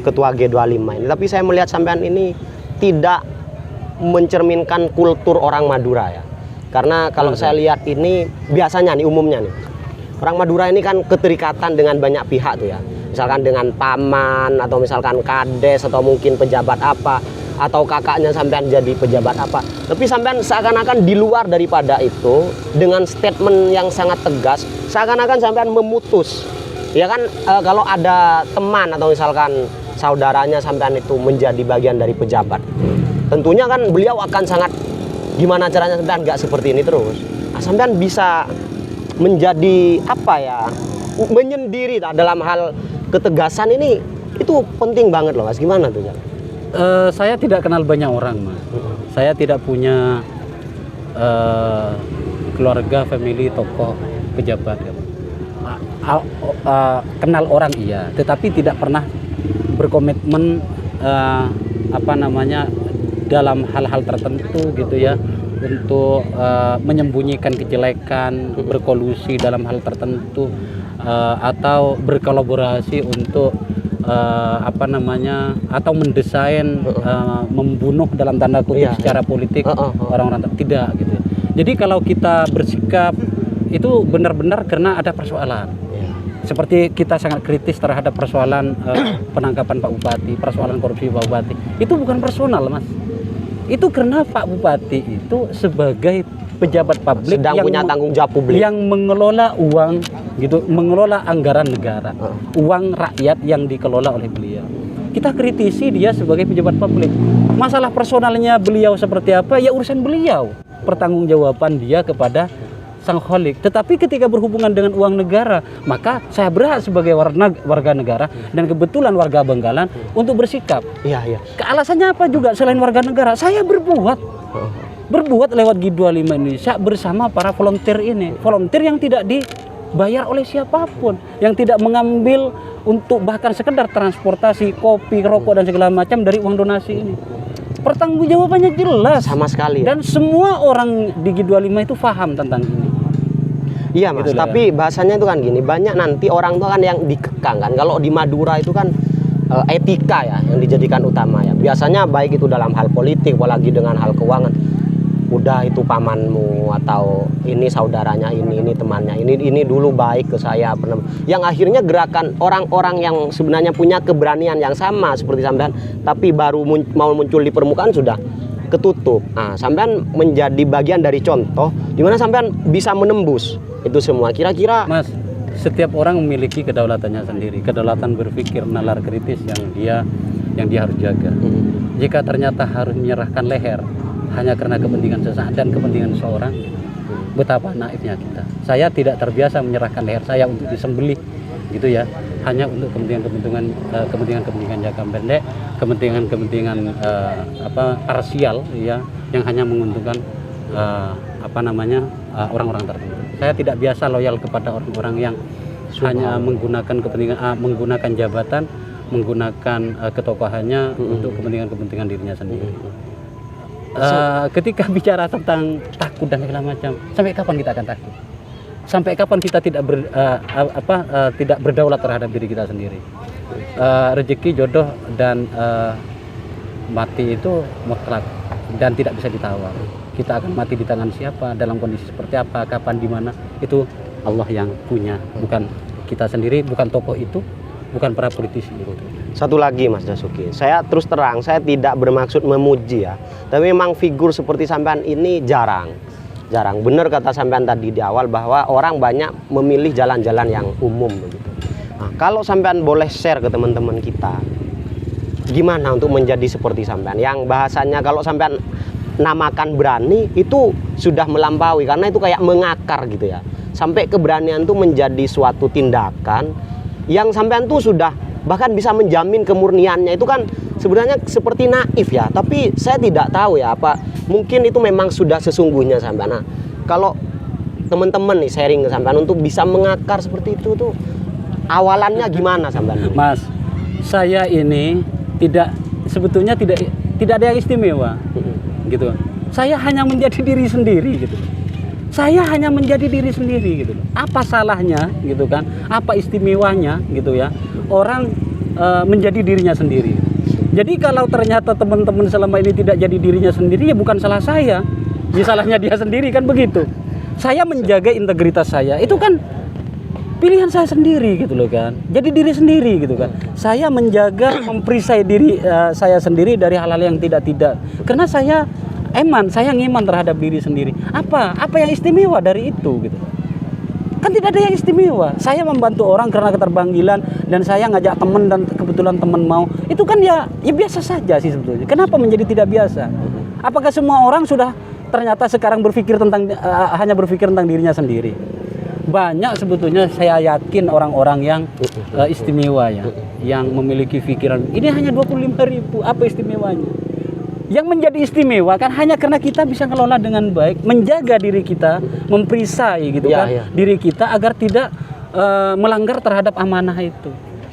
ketua G25 ini. Tapi saya melihat sampean ini tidak mencerminkan kultur orang Madura ya. Karena kalau saya lihat ini biasanya nih umumnya nih, orang Madura ini kan keterikatan dengan banyak pihak tuh ya. Misalkan dengan paman atau misalkan kades atau mungkin pejabat apa, atau kakaknya sampean jadi pejabat apa. Tapi sampean seakan-akan di luar daripada itu dengan statement yang sangat tegas, seakan-akan sampean memutus. Ya kan kalau ada teman atau misalkan saudaranya sampean itu menjadi bagian dari pejabat, tentunya kan beliau akan sangat gimana caranya sampean nggak seperti ini terus. Nah, sampean bisa menjadi apa ya, menyendiri dalam hal ketegasan ini, itu penting banget loh Mas. Gimana tuh Jan? Saya tidak kenal banyak orang Mas. Saya tidak punya keluarga, family, tokoh, pejabat. Kenal orang iya, tetapi tidak pernah berkomitmen dalam hal-hal tertentu gitu ya, untuk menyembunyikan kejelekan, berkolusi dalam hal tertentu, atau berkolaborasi untuk atau mendesain membunuh dalam tanda kutip secara politik orang-orang tidak gitu. Jadi kalau kita bersikap itu benar-benar karena ada persoalan. Seperti kita sangat kritis terhadap persoalan penangkapan Pak Bupati, persoalan korupsi Pak Bupati. Itu bukan personal, Mas. Itu karena Pak Bupati itu sebagai pejabat publik sedang punya tanggung jawab publik, yang mengelola uang gitu, mengelola anggaran negara, uang rakyat yang dikelola oleh beliau. Kita kritisi dia sebagai pejabat publik. Masalah personalnya beliau seperti apa ya urusan beliau. Pertanggungjawaban dia kepada sang kholik. Tetapi ketika berhubungan dengan uang negara, maka saya berhak sebagai warga negara dan kebetulan warga Benggalan untuk bersikap. Iya. Alasannya apa juga selain warga negara? Saya berbuat lewat G25 Indonesia bersama para volunteer ini. Volunteer yang tidak dibayar oleh siapapun, yang tidak mengambil untuk bahkan sekedar transportasi, kopi, rokok dan segala macam dari uang donasi ini. Pertanggungjawabannya jelas sama sekali. Dan semua orang di G25 itu paham tentang ini. Iya Mas, gitu tapi bahasanya itu kan gini, banyak nanti orang tuh kan yang dikekang kan. Kalau di Madura itu kan etika ya yang dijadikan utama ya. Biasanya baik itu dalam hal politik, apalagi dengan hal keuangan. Udah itu pamanmu atau ini saudaranya ini temannya ini dulu baik ke saya pernah. Yang akhirnya gerakan orang-orang yang sebenarnya punya keberanian yang sama seperti sampean, tapi baru mau muncul di permukaan sudah ketutup. Nah, sampean menjadi bagian dari contoh di mana sampean bisa menembus itu semua. Kira-kira Mas, setiap orang memiliki kedaulatannya sendiri, kedaulatan berpikir, nalar kritis yang dia harus jaga. Jika ternyata harus menyerahkan leher hanya karena kepentingan sesaat dan kepentingan seseorang, betapa naifnya kita. Saya tidak terbiasa menyerahkan leher saya untuk disembelih gitu ya, hanya untuk kepentingan jangka pendek, kepentingan parsial ya, yang hanya menguntungkan orang-orang tertentu. Saya tidak biasa loyal kepada orang-orang yang hanya menggunakan jabatan, menggunakan ketokohannya untuk kepentingan dirinya sendiri. Ketika bicara tentang takut dan segala macam, sampai kapan kita akan takut? Sampai kapan kita tidak berdaulat terhadap diri kita sendiri? rezeki, jodoh dan mati itu mutlak dan tidak bisa ditawar. Kita akan mati di tangan siapa, dalam kondisi seperti apa, kapan, di mana, itu Allah yang punya, bukan kita sendiri, bukan tokoh itu, bukan para politisi itu. Satu lagi Mas Dasuki, saya terus terang, saya tidak bermaksud memuji ya, tapi memang figur seperti sampean ini jarang. Benar kata sampean tadi di awal bahwa orang banyak memilih jalan-jalan yang umum begitu. Nah, kalau sampean boleh share ke teman-teman kita, gimana untuk menjadi seperti sampean? Yang bahasanya kalau sampean namakan berani itu sudah melampaui, karena itu kayak mengakar gitu ya. Sampai keberanian itu menjadi suatu tindakan yang sampean tuh sudah bahkan bisa menjamin kemurniannya, itu kan sebenarnya seperti naif ya, tapi saya tidak tahu ya apa mungkin itu memang sudah sesungguhnya sampean. Nah, kalau teman-teman nih sharing ke sampean untuk bisa mengakar seperti itu tuh awalannya gimana sampean? Mas, saya ini sebetulnya tidak ada yang istimewa gitu. Saya hanya menjadi diri sendiri gitu. Saya hanya menjadi diri sendiri gitu. Apa salahnya gitu kan? Apa istimewanya gitu ya? Orang menjadi dirinya sendiri. Jadi kalau ternyata teman-teman selama ini tidak jadi dirinya sendiri, ya bukan salah saya. Ya salahnya dia sendiri kan begitu. Saya menjaga integritas saya. Itu kan pilihan saya sendiri gitu loh kan. Jadi diri sendiri gitu kan. Saya menjaga memperisai diri saya sendiri dari hal-hal yang tidak. Karena saya ngiman terhadap diri sendiri. Apa yang istimewa dari itu gitu. Kan tidak ada yang istimewa. Saya membantu orang karena keterbanggilan dan saya ngajak teman dan kebetulan teman mau. Itu kan ya biasa saja sih sebetulnya. Kenapa menjadi tidak biasa? Apakah semua orang sudah ternyata sekarang hanya berpikir tentang dirinya sendiri? Banyak sebetulnya, saya yakin orang-orang yang istimewa ya, yang memiliki pikiran ini hanya 25.000, apa istimewanya? Yang menjadi istimewa kan hanya karena kita bisa ngelola dengan baik, menjaga diri kita, memperisai gitu kan diri kita agar tidak melanggar terhadap amanah itu.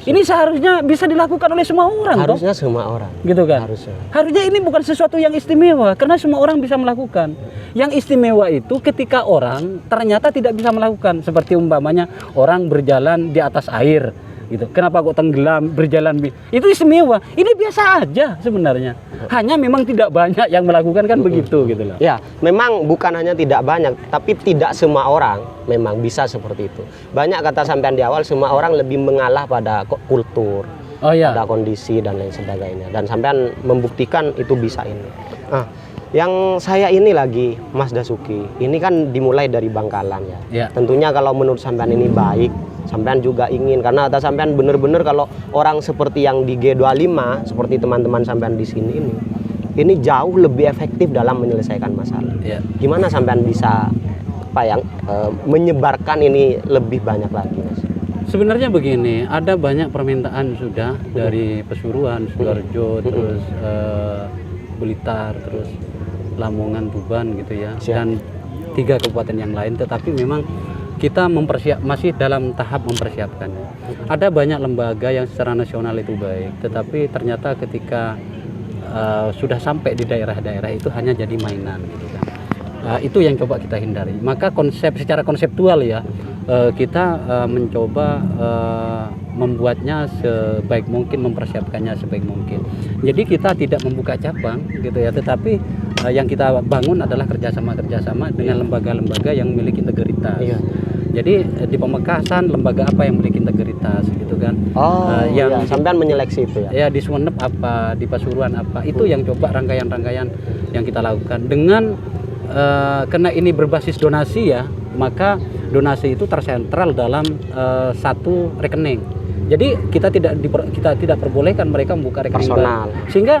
Ini seharusnya bisa dilakukan oleh semua orang. Harusnya semua orang. Gitu kan? Harusnya ini bukan sesuatu yang istimewa karena semua orang bisa melakukan. Yang istimewa itu ketika orang ternyata tidak bisa melakukan, seperti umpamanya orang berjalan di atas air gitu. Kenapa kok tenggelam, berjalan itu istimewa. Ini biasa aja sebenarnya. Hanya memang tidak banyak yang melakukan kan begitu gitu loh. Ya, memang bukan hanya tidak banyak, tapi tidak semua orang memang bisa seperti itu. Banyak kata sampean di awal, semua orang lebih mengalah pada kultur, pada kondisi dan lain sebagainya. Dan sampean membuktikan itu bisa ini. Nah, yang saya ini lagi Mas Dasuki, ini kan dimulai dari Bangkalan ya. Tentunya kalau menurut sampean ini baik, sampean juga ingin, karena kata sampean benar-benar kalau orang seperti yang di G25 seperti teman-teman sampean di sini ini jauh lebih efektif dalam menyelesaikan masalah. Gimana sampean bisa menyebarkan ini lebih banyak lagi, Mas? Sebenarnya begini, ada banyak permintaan sudah dari Pasuruan, Sidoarjo, terus Blitar, terus Lamongan, Tuban gitu ya, dan 3 kabupaten yang lain, tetapi memang kita masih dalam tahap mempersiapkannya. Ada banyak lembaga yang secara nasional itu baik, tetapi ternyata ketika sudah sampai di daerah-daerah itu hanya jadi mainan gitu kan. Itu yang coba kita hindari. Maka secara konseptual ya, kita mencoba membuatnya sebaik mungkin, mempersiapkannya sebaik mungkin. Jadi kita tidak membuka cabang gitu ya, tetapi yang kita bangun adalah kerjasama dengan lembaga-lembaga yang memiliki integritas. Jadi di Pamekasan lembaga apa yang memiliki integritas gitu kan? Yang sampean menyeleksi itu ya? Ya di Sumenep apa, di Pasuruan apa, itu yang coba rangkaian-rangkaian yang kita lakukan dengan karena ini berbasis donasi ya, maka donasi itu tersentral dalam satu rekening. Jadi kita tidak perbolehkan mereka membuka rekening personal, sehingga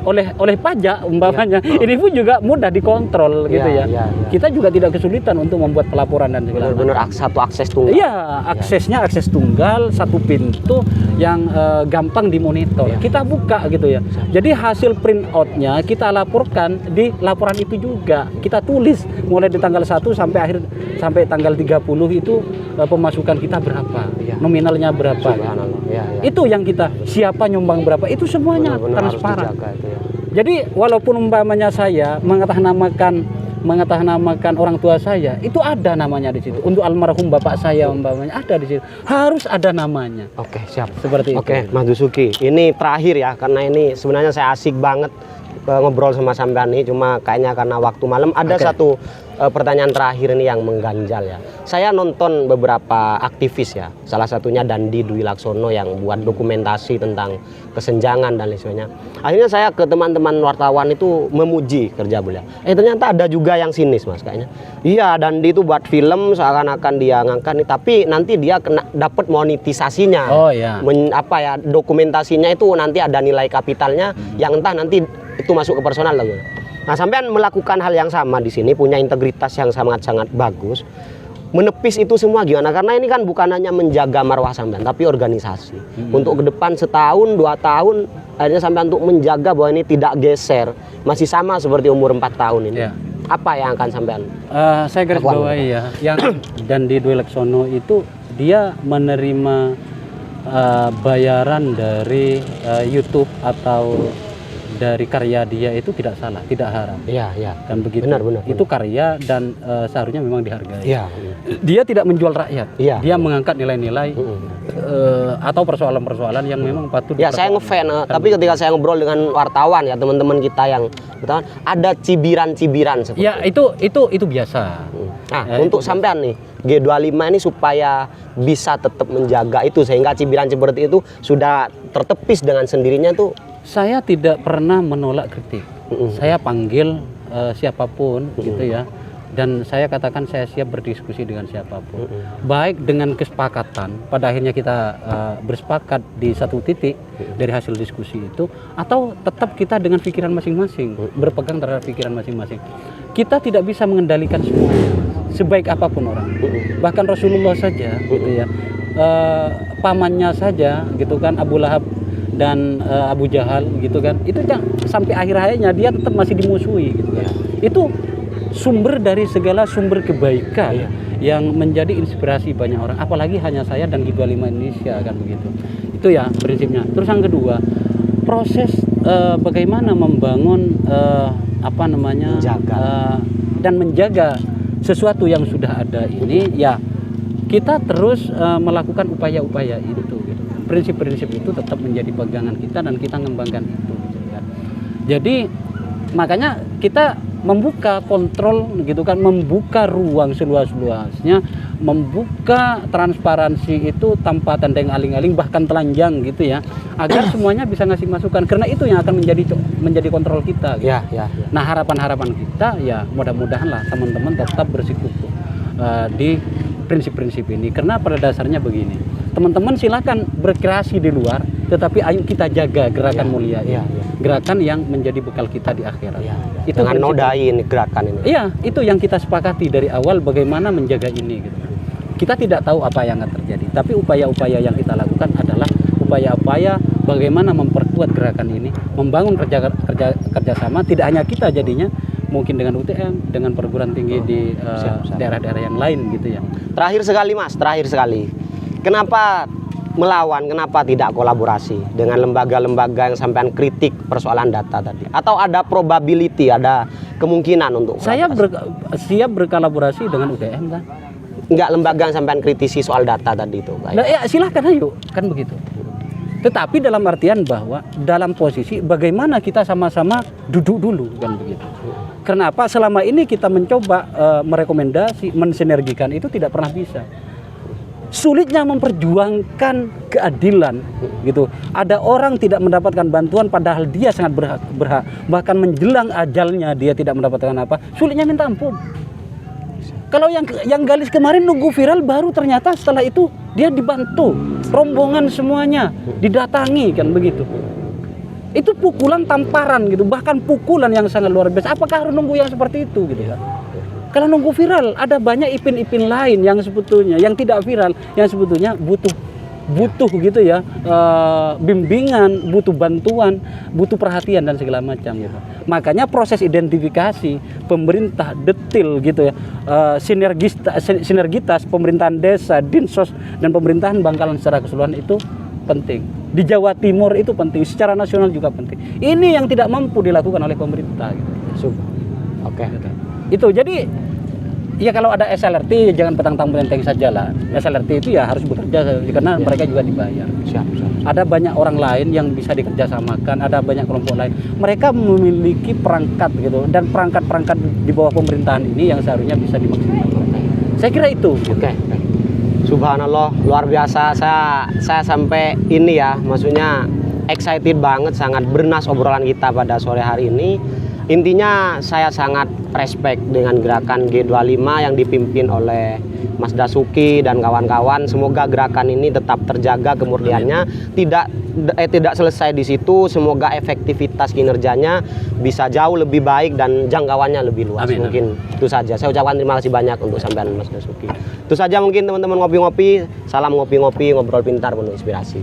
oleh pajak umpamanya ini pun juga mudah dikontrol gitu ya. Kita juga tidak kesulitan untuk membuat pelaporan dan segala macam. Benar-benar satu akses tunggal. Iya, akses tunggal, satu pintu yang gampang dimonitor. Kita buka gitu ya. Jadi hasil print out-nya kita laporkan di laporan itu juga. Kita tulis mulai di tanggal 1 sampai tanggal 30 itu pemasukan kita berapa, nominalnya berapa. Itu yang kita, siapa nyumbang berapa, itu semuanya transparan. Jadi walaupun umpamanya saya mengatasnamakan mengatasnamakan orang tua saya, itu ada namanya di situ. Untuk almarhum bapak saya umpamanya ada di situ. Harus ada namanya. Oke, siap. Seperti itu. Oke, Mas Dusuki. Ini terakhir ya, karena ini sebenarnya saya asik banget ngobrol sama sampean nih, cuma kayaknya karena waktu malam ada Oke. satu pertanyaan terakhir ini yang mengganjal ya. Saya nonton beberapa aktivis ya, salah satunya Dandi Dwi Laksono yang buat dokumentasi tentang kesenjangan dan lain sebagainya. Akhirnya saya ke teman-teman wartawan itu memuji kerja beliau. Ternyata ada juga yang sinis Mas kayaknya. Iya, Dandi itu buat film seakan-akan dia ngangkat nih, tapi nanti dia kena dapat monetisasinya. Oh ya. Dokumentasinya itu nanti ada nilai kapitalnya yang entah nanti itu masuk ke personal lagi. Nah, sampean melakukan hal yang sama di sini, punya integritas yang sangat-sangat bagus. Menepis itu semua gimana? Karena ini kan bukan hanya menjaga marwah sampean, tapi organisasi. Untuk ke depan setahun, 2 tahun, akhirnya sampean untuk menjaga bahwa ini tidak geser, masih sama seperti umur 4 tahun ini. Ya. Apa yang akan sampean? Saya garis bawahi ya, yang Dandi Dwi Laksono itu dia menerima bayaran dari YouTube atau dari karya dia itu tidak salah, tidak haram. Iya, iya. Kan begitu. Benar. Itu karya dan seharusnya memang dihargai. Iya. Dia tidak menjual rakyat. Iya. Dia mengangkat nilai-nilai atau persoalan-persoalan yang memang patut. Ya, saya ngefan, tapi ketika saya ngobrol dengan wartawan ya, teman-teman kita yang wartawan, ada cibiran-cibiran seperti ya, itu biasa. Nah, untuk sampean nih, G25 ini supaya bisa tetap menjaga itu sehingga cibiran seperti itu sudah tertepis dengan sendirinya tuh. Saya tidak pernah menolak kritik. Saya panggil siapapun gitu ya. Dan saya katakan saya siap berdiskusi dengan siapapun. Baik dengan kesepakatan, pada akhirnya kita bersepakat di satu titik dari hasil diskusi itu, atau tetap kita dengan pikiran masing-masing, berpegang terhadap pikiran masing-masing. Kita tidak bisa mengendalikan semuanya, sebaik apapun orang. Bahkan Rasulullah saja gitu ya, pamannya saja gitu kan, Abu Lahab dan Abu Jahal gitu kan, itu sampai akhir hayatnya dia tetap masih dimusuhi gitu kan. Itu sumber dari segala sumber kebaikan yang menjadi inspirasi banyak orang, apalagi hanya saya dan G25 Indonesia kan begitu. Itu ya prinsipnya. Terus yang kedua, proses bagaimana membangun dan menjaga sesuatu yang sudah ada ini, ya kita terus melakukan upaya-upaya itu. Prinsip-prinsip itu tetap menjadi pegangan kita dan kita mengembangkan itu gitu kan. Jadi makanya kita membuka kontrol gitu kan, membuka ruang seluas-luasnya, membuka transparansi itu tanpa tandeng aling-aling bahkan telanjang gitu ya, agar semuanya bisa ngasih masukan, karena itu yang akan menjadi kontrol kita gitu. Nah, harapan-harapan kita ya mudah-mudahan lah teman-teman tetap bersikukuh di prinsip-prinsip ini, karena pada dasarnya begini, teman-teman silakan berkreasi di luar, tetapi ayo kita jaga gerakan mulia, gerakan yang menjadi bekal kita di akhirat. Itu dengan nodain gerakan ini. Iya, itu yang kita sepakati dari awal, bagaimana menjaga ini gitu. Kita tidak tahu apa yang akan terjadi, tapi upaya-upaya yang kita lakukan adalah upaya-upaya bagaimana memperkuat gerakan ini, membangun kerjasama, tidak hanya kita jadinya, mungkin dengan UTM, dengan perguruan tinggi di daerah-daerah yang lain gitu ya. Terakhir sekali Mas, kenapa melawan, kenapa tidak kolaborasi dengan lembaga-lembaga yang sampean kritik persoalan data tadi? Atau ada probability, ada kemungkinan untuk saya siap berkolaborasi dengan UTM kan? Enggak, lembaga yang sampean kritisi soal data tadi itu. Nah, ya silahkan ayo, kan begitu. Tetapi dalam artian bahwa dalam posisi bagaimana kita sama-sama duduk dulu kan begitu. Kenapa selama ini kita mencoba merekomendasi, mensinergikan itu tidak pernah bisa. Sulitnya memperjuangkan keadilan gitu. Ada orang tidak mendapatkan bantuan padahal dia sangat berhak. Bahkan menjelang ajalnya dia tidak mendapatkan apa, sulitnya minta ampun. Kalau yang Galis kemarin nunggu viral, baru ternyata setelah itu dia dibantu, rombongan semuanya didatangi kan begitu. Itu pukulan tamparan gitu, bahkan pukulan yang sangat luar biasa. Apakah harus nunggu yang seperti itu gitu kan? Kalau nunggu viral, ada banyak ipin-ipin lain yang sebetulnya yang tidak viral, yang sebetulnya butuh gitu ya, bimbingan, butuh bantuan, butuh perhatian dan segala macam gitu. Makanya proses identifikasi pemerintah detail gitu ya, sinergitas pemerintahan desa, dinsos dan pemerintahan Bangkalan secara keseluruhan itu penting. Di Jawa Timur itu penting, secara nasional juga penting. Ini yang tidak mampu dilakukan oleh pemerintah gitu. Oke. Itu jadi ya kalau ada SLRT jangan petang-petang saja lah. SLRT itu ya harus bekerja karena mereka juga dibayar. Siap. Ada banyak orang lain yang bisa dikerjasamakan, ada banyak kelompok lain. Mereka memiliki perangkat gitu dan perangkat-perangkat di bawah pemerintahan ini yang seharusnya bisa dimaksimalkan. Saya kira itu. Oke. Subhanallah, luar biasa. Saya sampai ini ya, maksudnya excited banget, sangat bernas obrolan kita pada sore hari ini. Intinya saya sangat respect dengan gerakan G25 yang dipimpin oleh Mas Dasuki dan kawan-kawan. Semoga gerakan ini tetap terjaga kemurniannya, tidak selesai di situ. Semoga efektivitas kinerjanya bisa jauh lebih baik dan jangkauannya lebih luas. Amin. Mungkin itu saja. Saya ucapkan terima kasih banyak untuk sampean Mas Dasuki. Itu saja mungkin teman-teman ngopi-ngopi. Salam ngopi-ngopi, ngobrol pintar penuh inspirasi.